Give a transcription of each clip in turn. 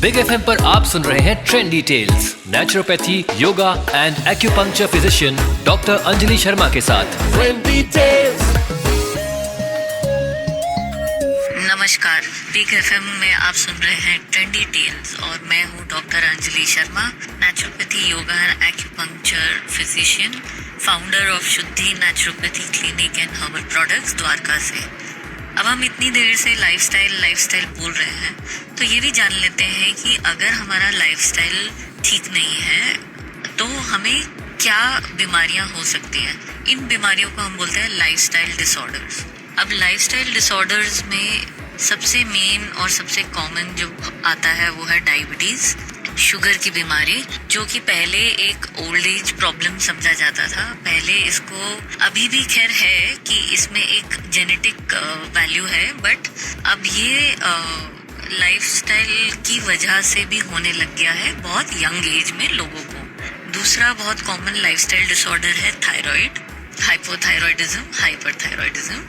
Big FM पर आप सुन रहे हैं trend details naturopathy, yoga and acupuncture physician doctor Anjali Sharma के साथ। Trend details. नमस्कार, बिग एफएम में आप सुन रहे हैं ट्रेंड डिटेल्स और मैं हूँ doctor Anjali Sharma, naturopathy, yoga and acupuncture physician, founder of Shuddhi naturopathy clinic and herbal products, Dwarka से। अब हम इतनी देर से लाइफस्टाइल बोल रहे हैं, तो ये भी जान लेते हैं कि अगर हमारा लाइफस्टाइल ठीक नहीं है तो हमें क्या बीमारियां हो सकती हैं। इन बीमारियों को हम बोलते हैं लाइफस्टाइल डिसऑर्डर्स। अब लाइफस्टाइल डिसऑर्डर्स में सबसे मेन और सबसे कॉमन जो आता है वो है डायबिटीज़, शुगर की बीमारी, जो कि पहले एक ओल्ड एज प्रॉब्लम समझा जाता था। पहले इसको अभी भी खैर है कि इसमें एक जेनेटिक वैल्यू है, बट अब ये लाइफस्टाइल की वजह से भी होने लग गया है बहुत यंग एज में लोगों को। दूसरा बहुत कॉमन लाइफस्टाइल डिसऑर्डर है थायराइड, हाइपोथायरॉयडिज्म, हाइपरथायरॉयडिज्म।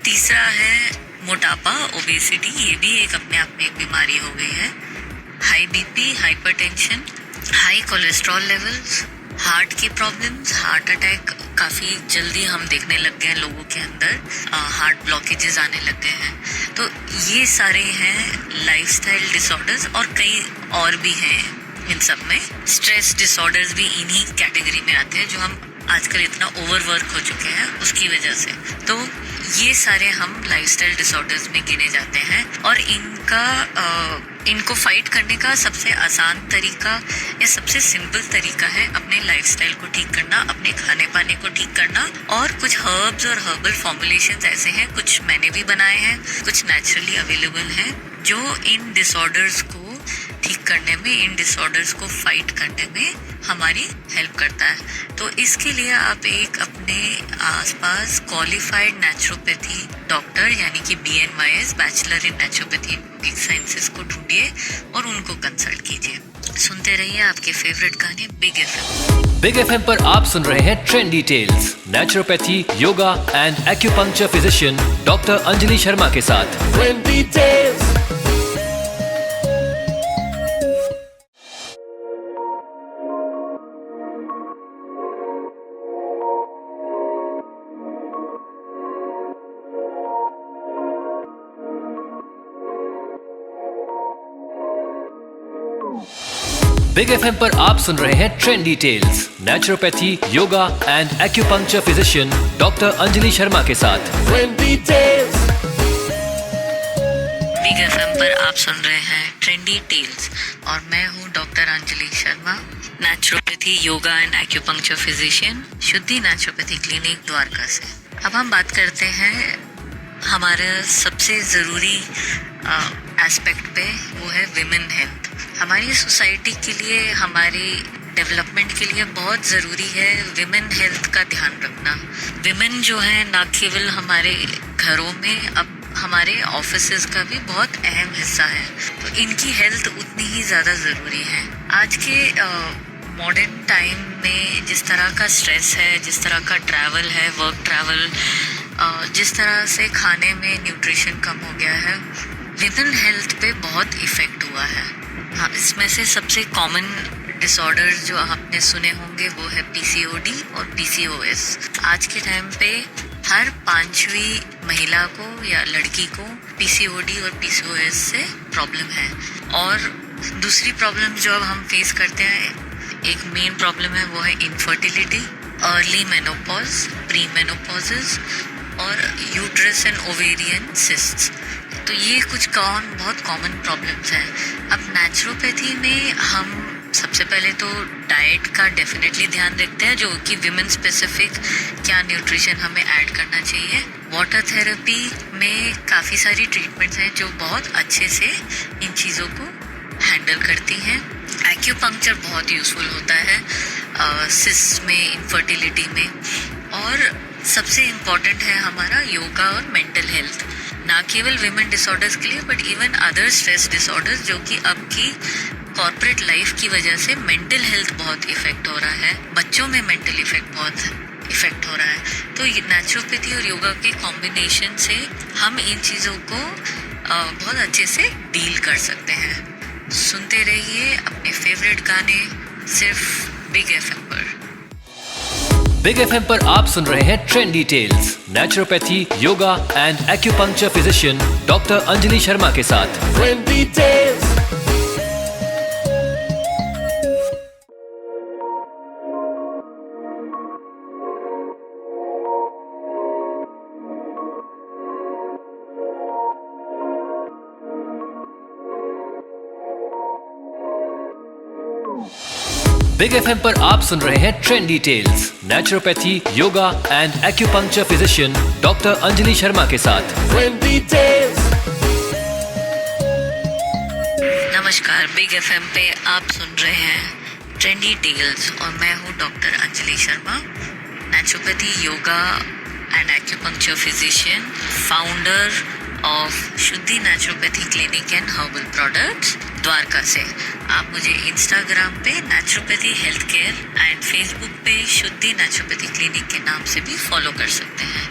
तीसरा है मोटापा, ओबेसिटी, ये भी एक अपने आप में एक बीमारी हो गई है। High BP, hypertension, high cholesterol levels, heart की प्रॉब्लम्स, हार्ट अटैक काफ़ी जल्दी हम देखने लग गए हैं लोगों के अंदर, हार्ट ब्लॉकेजेस आने लग गए हैं। तो ये सारे हैं लाइफस्टाइल डिसऑर्डर्स और कई और भी हैं इन सब में। स्ट्रेस डिसऑर्डर्स भी इन्हीं कैटेगरी में आते हैं, जो हम आजकल इतना ओवरवर्क हो चुके हैं उसकी वजह से। तो ये सारे हम लाइफस्टाइल डिसऑर्डर्स में गिने जाते हैं और इनको फाइट करने का सबसे आसान तरीका या सबसे सिंपल तरीका है अपने लाइफस्टाइल को ठीक करना, अपने खाने पाने को ठीक करना। और कुछ हर्ब्स और हर्बल फॉर्मुलेशंस ऐसे हैं, कुछ मैंने भी बनाए हैं, कुछ नेचुरली अवेलेबल हैं, जो इन डिसऑर्डर्स को ठीक करने में, इन डिसऑर्डर्स को फाइट करने में हमारी हेल्प करता है। तो इसके लिए आप एक अपने आसपास क्वालिफाइड नेचुरोपैथी डॉक्टर यानी कि BNYS, bachelor in naturopathy sciences को ढूंढिए और उनको कंसल्ट कीजिए। सुनते रहिए आपके फेवरेट गाने बिग एफएम। बिग एफएम पर आप सुन रहे हैं trend details naturopathy, yoga and acupuncture physician doctor Anjali Sharma के साथ। Trend details. बिग एफएम पर आप सुन रहे हैं trend details naturopathy, yoga and acupuncture physician doctor Anjali Sharma के साथ। Trend details. बिग एफएम पर आप सुन रहे हैं ट्रेंड डिटेल्स और मैं हूँ doctor Anjali Sharma, naturopathy, yoga and acupuncture physician, शुद्धि नेचुरोपैथी क्लिनिक, द्वारका से। अब हम बात करते हैं हमारा सबसे ज़रूरी एस्पेक्ट पे, वो है विमेन हेल्थ। हमारी सोसाइटी के लिए, हमारी डेवलपमेंट के लिए बहुत ज़रूरी है विमेन हेल्थ का ध्यान रखना। विमेन जो है ना केवल हमारे घरों में, अब हमारे ऑफिसेज का भी बहुत अहम हिस्सा है, तो इनकी हेल्थ उतनी ही ज़्यादा ज़रूरी है। आज के मॉडर्न टाइम में जिस तरह का स्ट्रेस है, जिस तरह का ट्रैवल है, वर्क ट्रैवल, जिस तरह से खाने में न्यूट्रिशन कम हो गया है, विमेन हेल्थ पे बहुत इफ़ेक्ट हुआ है। हाँ, इसमें से सबसे कॉमन डिसऑर्डर जो आपने सुने होंगे वो है PCOD और PCOS। आज के टाइम पे हर 5वीं महिला को या लड़की को PCOD और PCOS से प्रॉब्लम है। और दूसरी प्रॉब्लम जो अब हम फेस करते हैं, एक मेन प्रॉब्लम है, वो है इनफर्टिलिटी, अर्ली मेनोपॉज, प्री मेनोपॉजेस और यूट्रस एंड ओवेरियन सिस्ट्स। तो ये कुछ बहुत कॉमन प्रॉब्लम्स हैं। अब नेचुरोपैथी में हम सबसे पहले तो डाइट का डेफिनेटली ध्यान रखते हैं, जो कि विमेन स्पेसिफिक क्या न्यूट्रिशन हमें ऐड करना चाहिए। वाटर थेरेपी में काफ़ी सारी ट्रीटमेंट्स हैं जो बहुत अच्छे से इन चीज़ों को हैंडल करती हैं। एक्यूपंक्चर बहुत यूज़फुल होता है सिस्ट में, इनफर्टिलिटी में। और सबसे इम्पॉर्टेंट है हमारा योगा और मेंटल हेल्थ, ना केवल विमेन डिसऑर्डर्स के लिए but even other stress disorders, जो कि अब की कॉर्पोरेट लाइफ की वजह से मेंटल हेल्थ बहुत इफेक्ट हो रहा है, बच्चों में मेंटल इफेक्ट हो रहा है। तो नेचुरोपैथी और योगा के कॉम्बिनेशन से हम इन चीज़ों को बहुत अच्छे से डील कर सकते हैं। सुनते रहिए अपने फेवरेट गाने सिर्फ बिग एफएम पर। बिग एफएम पर आप सुन रहे हैं trendy tales, naturopathy, yoga and acupuncture physician doctor Anjali Sharma के साथ। Trendy tales. बिग एफएम पर आप सुन रहे हैं trendy tales, naturopathy, yoga and acupuncture physician doctor Anjali Sharma के साथ। Trendy tales. नमस्कार, बिग एफएम पे आप सुन रहे हैं ट्रेंडी टेल्स और मैं हूँ doctor Anjali Sharma, naturopathy, yoga and acupuncture physician, founder of Shuddhi naturopathy clinic and herbal products, Dwarka से। आप मुझे इंस्टाग्राम पे naturopathy health care and Facebook पे शुद्धि नेचुरोपैथी क्लिनिक के नाम से भी फॉलो कर सकते हैं।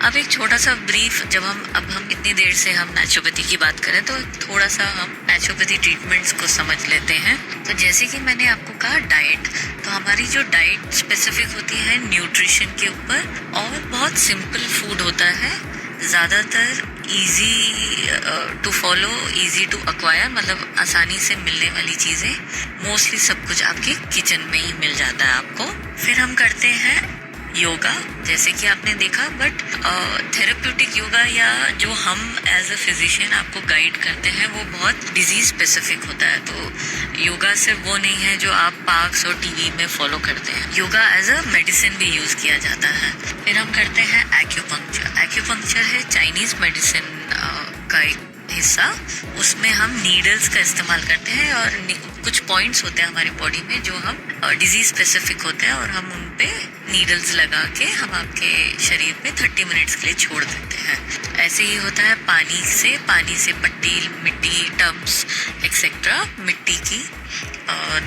अब एक छोटा सा ब्रीफ, जब हम इतनी देर से हम नेचुरोपैथी की बात करें तो थोड़ा सा हम नेचुरोपैथी ट्रीटमेंट्स को समझ लेते हैं। तो जैसे कि मैंने आपको कहा डाइट, तो हमारी जो डाइट स्पेसिफिक होती है न्यूट्रिशन के ऊपर और बहुत सिंपल फूड होता है, ज़्यादातर easy to follow, easy to acquire, मतलब आसानी से मिलने वाली चीज़ें, मोस्टली सब कुछ आपके किचन में ही मिल जाता है आपको। फिर हम करते हैं योगा, जैसे कि आपने देखा, बट थेरेप्यूटिक योगा या जो हम एज अ फिजिशियन आपको गाइड करते हैं वो बहुत डिजीज स्पेसिफिक होता है। तो योगा सिर्फ वो नहीं है जो आप पार्क्स और टीवी में फॉलो करते हैं, योगा एज अ मेडिसिन भी यूज़ किया जाता है। फिर हम करते हैं एक्यूपंक्चर। एक्यूपंक्चर है चाइनीज़ मेडिसिन का एक हिस्सा, उसमें हम नीडल्स का इस्तेमाल करते हैं और कुछ पॉइंट्स होते हैं हमारी बॉडी में जो हम डिजीज स्पेसिफिक होते हैं और हम उन पे नीडल्स लगा के हम आपके शरीर पे 30 मिनट्स के लिए छोड़ देते हैं। ऐसे ही होता है पानी से पट्टी, मिट्टी, टब्स एक्सेट्रा, मिट्टी की,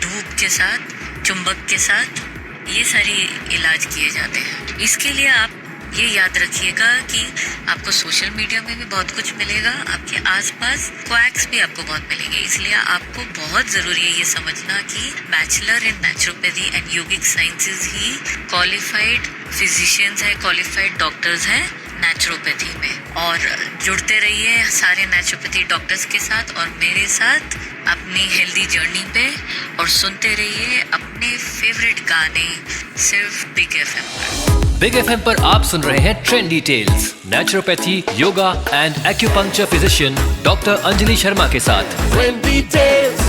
धूप के साथ, चुंबक के साथ, ये सारी इलाज किए जाते हैं। इसके लिए आप ये याद रखिएगा कि आपको सोशल मीडिया में भी बहुत कुछ मिलेगा, आपके आसपास क्वैक्स भी आपको बहुत मिलेंगे, इसलिए आपको बहुत ज़रूरी है ये समझना कि bachelor in naturopathy and yogic sciences he qualified physicians हैं, क्वालिफाइड डॉक्टर्स हैं नेचुरोपैथी में। और जुड़ते रहिए सारे नेचुरोपैथी डॉक्टर्स के साथ और मेरे साथ अपनी हेल्दी जर्नी पे, और सुनते रहिए अपने फेवरेट गाने सिर्फ बिग एफएम पर। बिग एफएम पर आप सुन रहे हैं trendy tales, naturopathy, yoga and acupuncture physician doctor Anjali Sharma के साथ। Trendy tales.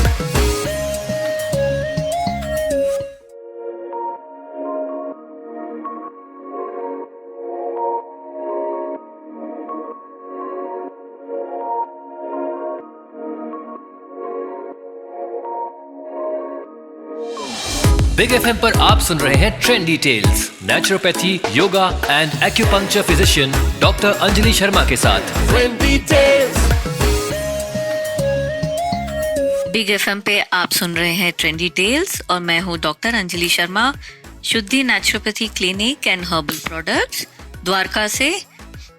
बिग एफएम पर आप सुन रहे हैं trendy tales, naturopathy, yoga and acupuncture physician doctor Anjali Sharma के साथ। Trendy tales. बिग एफएम पे आप सुन रहे हैं ट्रेंडी टेल्स और मैं हूँ doctor Anjali Sharma, Shuddhi naturopathy clinic and herbal products, Dwarka से।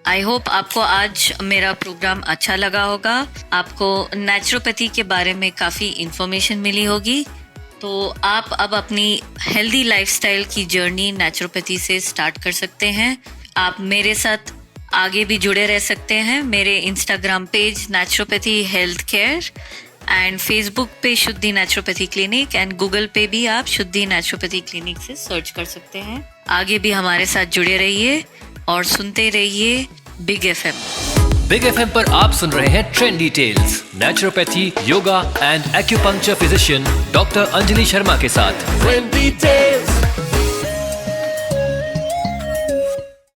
आई होप आपको आज मेरा प्रोग्राम अच्छा लगा होगा, आपको नेचुरोपैथी के बारे में काफ़ी इन्फॉर्मेशन मिली होगी। तो आप अब अपनी हेल्दी लाइफस्टाइल की जर्नी नेचुरोपैथी से स्टार्ट कर सकते हैं। आप मेरे साथ आगे भी जुड़े रह सकते हैं। मेरे Instagram page naturopathy health care and Facebook पे Shuddhi naturopathy clinic and Google पे भी आप शुद्धि नेचुरोपैथी क्लिनिक से सर्च कर सकते हैं। आगे भी हमारे साथ जुड़े रहिए और सुनते रहिए बिग एफएम। बिग एफएम पर आप सुन रहे हैं trendy tales, naturopathy, yoga and acupuncture physician doctor Anjali Sharma के साथ। Trendy tales.